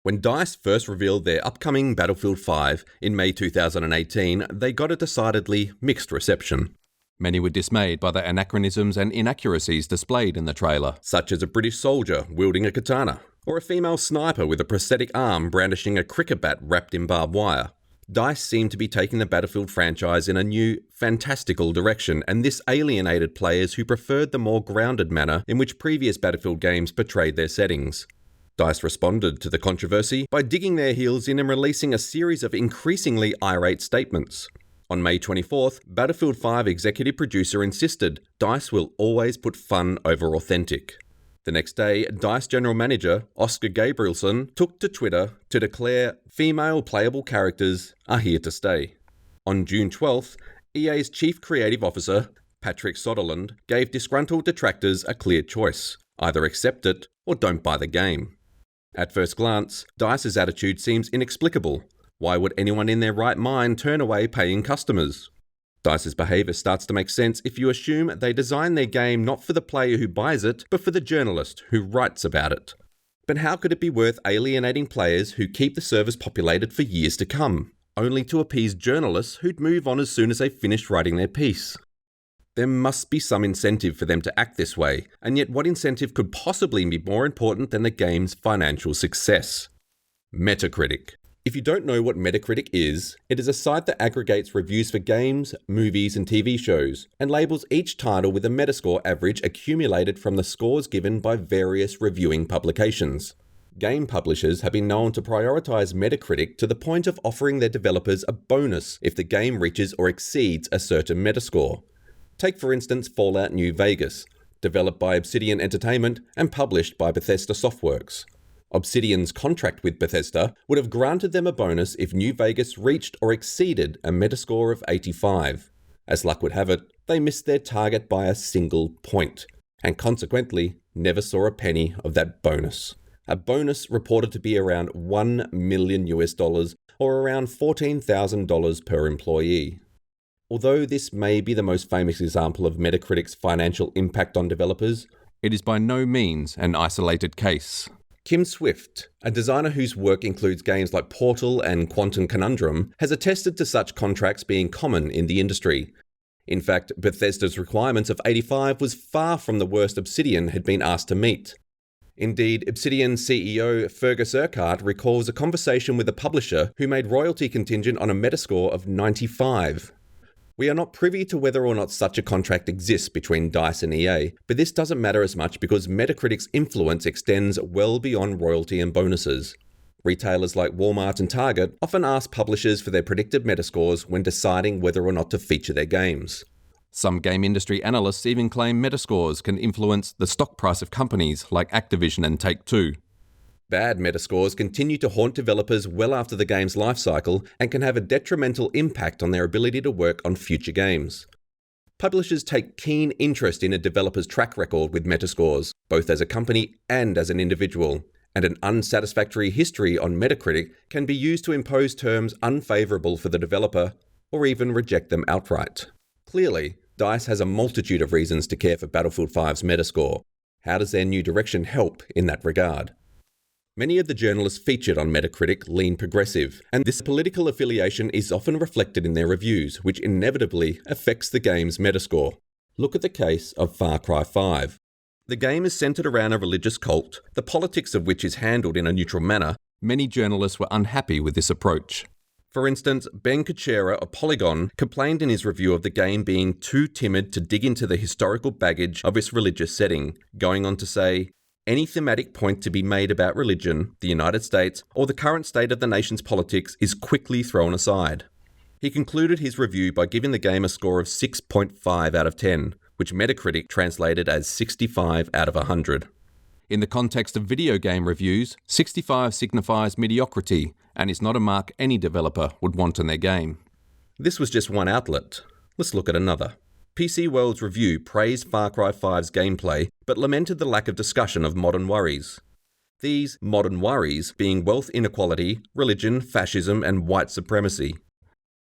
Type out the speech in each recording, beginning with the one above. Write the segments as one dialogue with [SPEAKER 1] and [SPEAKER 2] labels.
[SPEAKER 1] When DICE first revealed their upcoming Battlefield 5 in May 2018, they got a decidedly mixed reception.
[SPEAKER 2] Many were dismayed by the anachronisms and inaccuracies displayed in the trailer,
[SPEAKER 1] such as a British soldier wielding a katana, or a female sniper with a prosthetic arm brandishing a cricket bat wrapped in barbed wire. DICE seemed to be taking the Battlefield franchise in a new, fantastical direction, and this alienated players who preferred the more grounded manner in which previous Battlefield games portrayed their settings. DICE responded to the controversy by digging their heels in and releasing a series of increasingly irate statements. On May 24th, Battlefield 5 executive producer insisted DICE will always put fun over authentic. The next day, DICE general manager Oscar Gabrielson took to Twitter to declare female playable characters are here to stay. On June 12th, EA's chief creative officer, Patrick Soderlund, gave disgruntled detractors a clear choice: either accept it or don't buy the game. At first glance, DICE's attitude seems inexplicable. Why would anyone in their right mind turn away paying customers? DICE's behaviour starts to make sense if you assume they design their game not for the player who buys it, but for the journalist who writes about it. But how could it be worth alienating players who keep the servers populated for years to come, only to appease journalists who'd move on as soon as they finished writing their piece? There must be some incentive for them to act this way, and yet what incentive could possibly be more important than the game's financial success? Metacritic. If you don't know what Metacritic is, it is a site that aggregates reviews for games, movies, and TV shows, and labels each title with a Metascore average accumulated from the scores given by various reviewing publications. Game publishers have been known to prioritize Metacritic to the point of offering their developers a bonus if the game reaches or exceeds a certain Metascore. Take for instance Fallout New Vegas, developed by Obsidian Entertainment and published by Bethesda Softworks. Obsidian's contract with Bethesda would have granted them a bonus if New Vegas reached or exceeded a Metascore of 85. As luck would have it, they missed their target by a single point, and consequently never saw a penny of that bonus. A bonus reported to be around $1 million or around $14,000 per employee. Although this may be the most famous example of Metacritic's financial impact on developers,
[SPEAKER 2] it is by no means an isolated case.
[SPEAKER 1] Kim Swift, a designer whose work includes games like Portal and Quantum Conundrum, has attested to such contracts being common in the industry. In fact, Bethesda's requirements of 85 was far from the worst Obsidian had been asked to meet. Indeed, Obsidian CEO Fergus Urquhart recalls a conversation with a publisher who made royalty contingent on a Metascore of 95. We are not privy to whether or not such a contract exists between DICE and EA, but this doesn't matter as much because Metacritic's influence extends well beyond royalty and bonuses. Retailers like Walmart and Target often ask publishers for their predicted Metascores when deciding whether or not to feature their games.
[SPEAKER 2] Some game industry analysts even claim Metascores can influence the stock price of companies like Activision and Take-Two.
[SPEAKER 1] Bad Metascores continue to haunt developers well after the game's lifecycle and can have a detrimental impact on their ability to work on future games. Publishers take keen interest in a developer's track record with Metascores, both as a company and as an individual, and an unsatisfactory history on Metacritic can be used to impose terms unfavourable for the developer or even reject them outright. Clearly, DICE has a multitude of reasons to care for Battlefield 5's Metascore. How does their new direction help in that regard? Many of the journalists featured on Metacritic lean progressive, and this political affiliation is often reflected in their reviews, which inevitably affects the game's Metascore. Look at the case of Far Cry 5. The game is centered around a religious cult, the politics of which is handled in a neutral manner.
[SPEAKER 2] Many journalists were unhappy with this approach.
[SPEAKER 1] For instance, Ben Kuchera of Polygon complained in his review of the game being too timid to dig into the historical baggage of its religious setting, going on to say, "Any thematic point to be made about religion, the United States, or the current state of the nation's politics is quickly thrown aside." He concluded his review by giving the game a score of 6.5 out of 10, which Metacritic translated as 65 out of 100.
[SPEAKER 2] In the context of video game reviews, 65 signifies mediocrity and is not a mark any developer would want in their game.
[SPEAKER 1] This was just one outlet. Let's look at another. PC World's review praised Far Cry 5's gameplay, but lamented the lack of discussion of modern worries. These modern worries being wealth inequality, religion, fascism, and white supremacy.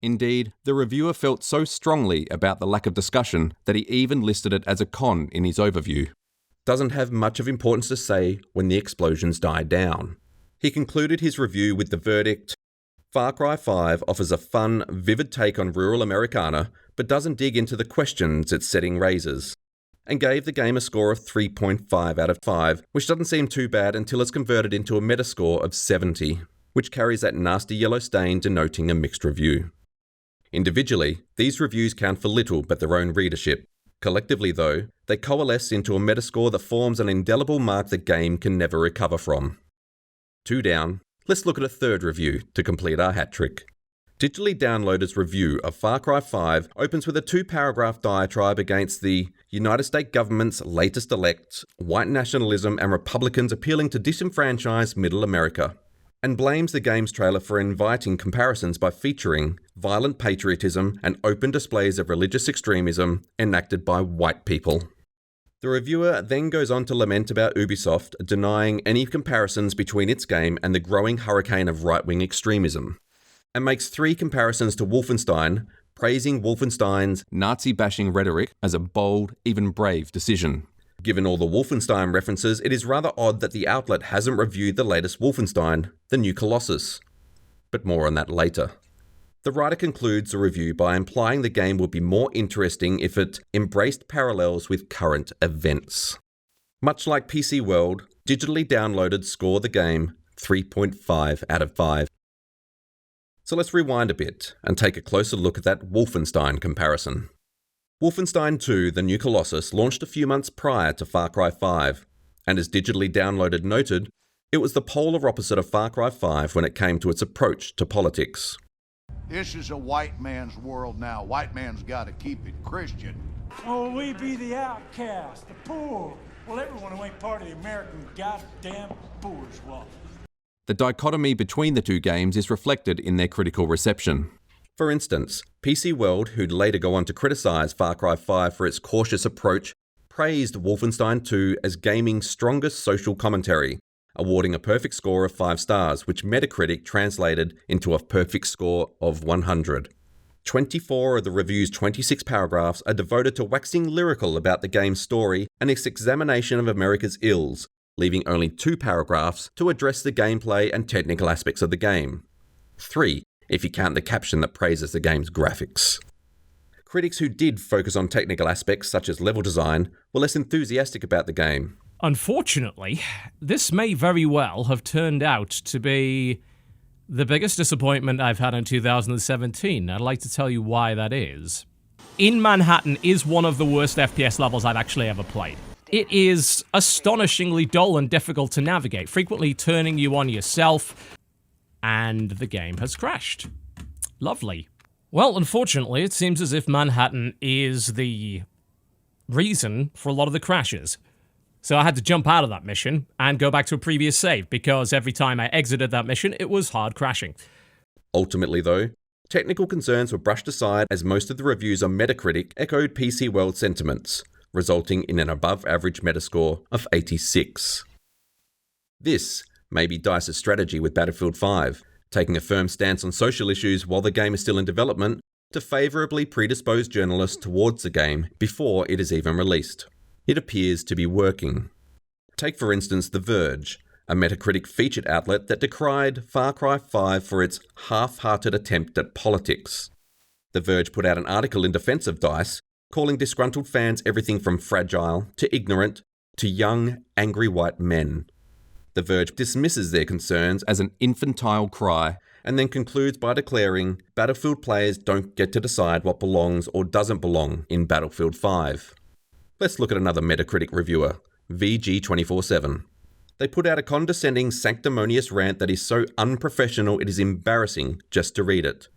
[SPEAKER 2] Indeed, the reviewer felt so strongly about the lack of discussion that he even listed it as a con in his overview.
[SPEAKER 1] Doesn't have much of importance to say when the explosions die down. He concluded his review with the verdict: Far Cry 5 offers a fun, vivid take on rural Americana, but doesn't dig into the questions its setting raises, and gave the game a score of 3.5 out of 5, which doesn't seem too bad until it's converted into a Metascore of 70, which carries that nasty yellow stain denoting a mixed review. Individually, these reviews count for little but their own readership. Collectively, though, they coalesce into a Metascore that forms an indelible mark the game can never recover from. 2 down, let's look at a third review to complete our hat trick. Digitally Downloaded's review of Far Cry 5 opens with a 2-paragraph diatribe against the United States government's latest elect, white nationalism and Republicans appealing to disenfranchise Middle America, and blames the game's trailer for inviting comparisons by featuring violent patriotism and open displays of religious extremism enacted by white people. The reviewer then goes on to lament about Ubisoft denying any comparisons between its game and the growing hurricane of right-wing extremism, and makes 3 comparisons to Wolfenstein, praising Wolfenstein's
[SPEAKER 2] Nazi-bashing rhetoric as a bold, even brave decision.
[SPEAKER 1] Given all the Wolfenstein references, it is rather odd that the outlet hasn't reviewed the latest Wolfenstein, the new Colossus. But more on that later. The writer concludes the review by implying the game would be more interesting if it embraced parallels with current events. Much like PC World, Digitally Downloaded score the game 3.5 out of 5. So let's rewind a bit and take a closer look at that Wolfenstein comparison. Wolfenstein II, the new Colossus, launched a few months prior to Far Cry 5, and as Digitally Downloaded noted, it was the polar opposite of Far Cry 5 when it came to its approach to politics.
[SPEAKER 3] This is a white man's world now. White man's got to keep it Christian.
[SPEAKER 4] Oh, we be the outcast, the poor. Well, everyone who ain't part of the American goddamn bourgeois.
[SPEAKER 2] The dichotomy between the two games is reflected in their critical reception.
[SPEAKER 1] For instance, PC World, who'd later go on to criticise Far Cry 5 for its cautious approach, praised Wolfenstein II as gaming's strongest social commentary, awarding a perfect score of 5 stars, which Metacritic translated into a perfect score of 100. 24 of the review's 26 paragraphs are devoted to waxing lyrical about the game's story and its examination of America's ills, leaving only 2 paragraphs to address the gameplay and technical aspects of the game. 3, if you count the caption that praises the game's graphics. Critics who did focus on technical aspects such as level design were less enthusiastic about the game.
[SPEAKER 5] Unfortunately, this may very well have turned out to be the biggest disappointment I've had in 2017. I'd like to tell you why that is. In Manhattan is one of the worst FPS levels I've actually ever played. It is astonishingly dull and difficult to navigate, frequently turning you on yourself, and the game has crashed. Lovely. Well, unfortunately, it seems as if Manhattan is the reason for a lot of the crashes. So I had to jump out of that mission and go back to a previous save, because every time I exited that mission, it was hard crashing.
[SPEAKER 1] Ultimately, though, technical concerns were brushed aside as most of the reviews on Metacritic echoed PC World sentiments, resulting in an above-average Metascore of 86. This may be DICE's strategy with Battlefield 5, taking a firm stance on social issues while the game is still in development to favourably predispose journalists towards the game before it is even released. It appears to be working. Take for instance The Verge, a Metacritic featured outlet that decried Far Cry 5 for its half-hearted attempt at politics. The Verge put out an article in defense of DICE, calling disgruntled fans everything from fragile to ignorant to young, angry white men. The Verge dismisses their concerns
[SPEAKER 2] As an infantile cry,
[SPEAKER 1] and then concludes by declaring Battlefield players don't get to decide what belongs or doesn't belong in Battlefield 5. Let's look at another Metacritic reviewer, VG247. They put out a condescending, sanctimonious rant that is so unprofessional it is embarrassing just to read it.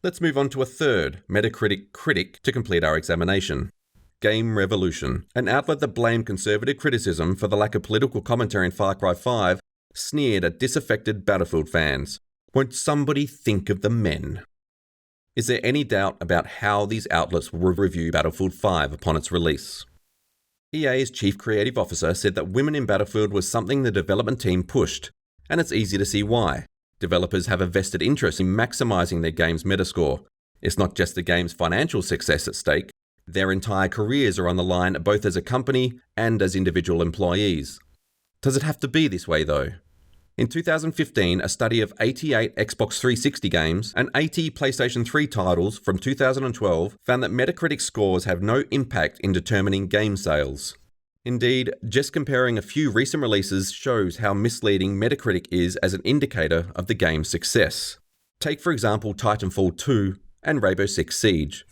[SPEAKER 1] Let's move on to a third Metacritic critic to complete our examination. Game Revolution, an outlet that blamed conservative criticism for the lack of political commentary in Far Cry 5, sneered at disaffected Battlefield fans. Won't somebody think of the men? Is there any doubt about how these outlets will review Battlefield 5 upon its release? EA's chief creative officer said that women in Battlefield was something the development team pushed, and it's easy to see why. Developers have a vested interest in maximising their game's Metascore. It's not just the game's financial success at stake, their entire careers are on the line both as a company and as individual employees. Does it have to be this way though? In 2015, a study of 88 Xbox 360 games and 80 PlayStation 3 titles from 2012 found that Metacritic scores have no impact in determining game sales. Indeed, just comparing a few recent releases shows how misleading Metacritic is as an indicator of the game's success. Take for example Titanfall 2 and Rainbow Six Siege.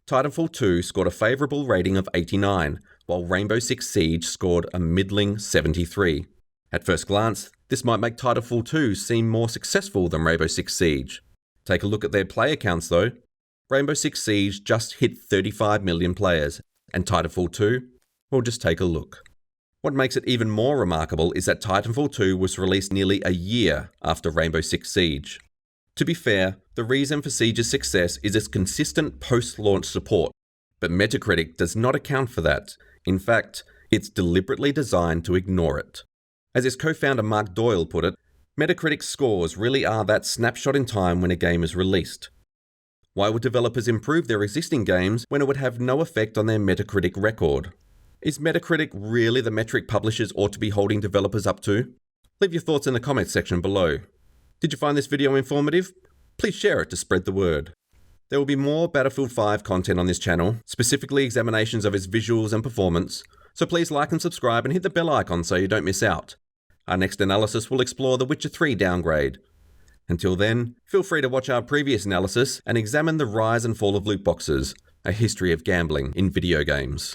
[SPEAKER 1] Titanfall 2 scored a favourable rating of 89, while Rainbow Six Siege scored a middling 73. At first glance, this might make Titanfall 2 seem more successful than Rainbow Six Siege. Take a look at their player counts though. Rainbow Six Siege just hit 35 million players, and Titanfall 2? Well, just take a look. What makes it even more remarkable is that Titanfall 2 was released nearly a year after Rainbow Six Siege. To be fair, the reason for Siege's success is its consistent post-launch support, but Metacritic does not account for that. In fact, it's deliberately designed to ignore it. As its co-founder Mark Doyle put it, Metacritic scores really are that snapshot in time when a game is released. Why would developers improve their existing games when it would have no effect on their Metacritic record? Is Metacritic really the metric publishers ought to be holding developers up to? Leave your thoughts in the comments section below. Did you find this video informative? Please share it to spread the word. There will be more Battlefield 5 content on this channel, specifically examinations of its visuals and performance, so please like and subscribe and hit the bell icon so you don't miss out. Our next analysis will explore The Witcher 3 downgrade. Until then, feel free to watch our previous analysis and examine the rise and fall of loot boxes, a history of gambling in video games.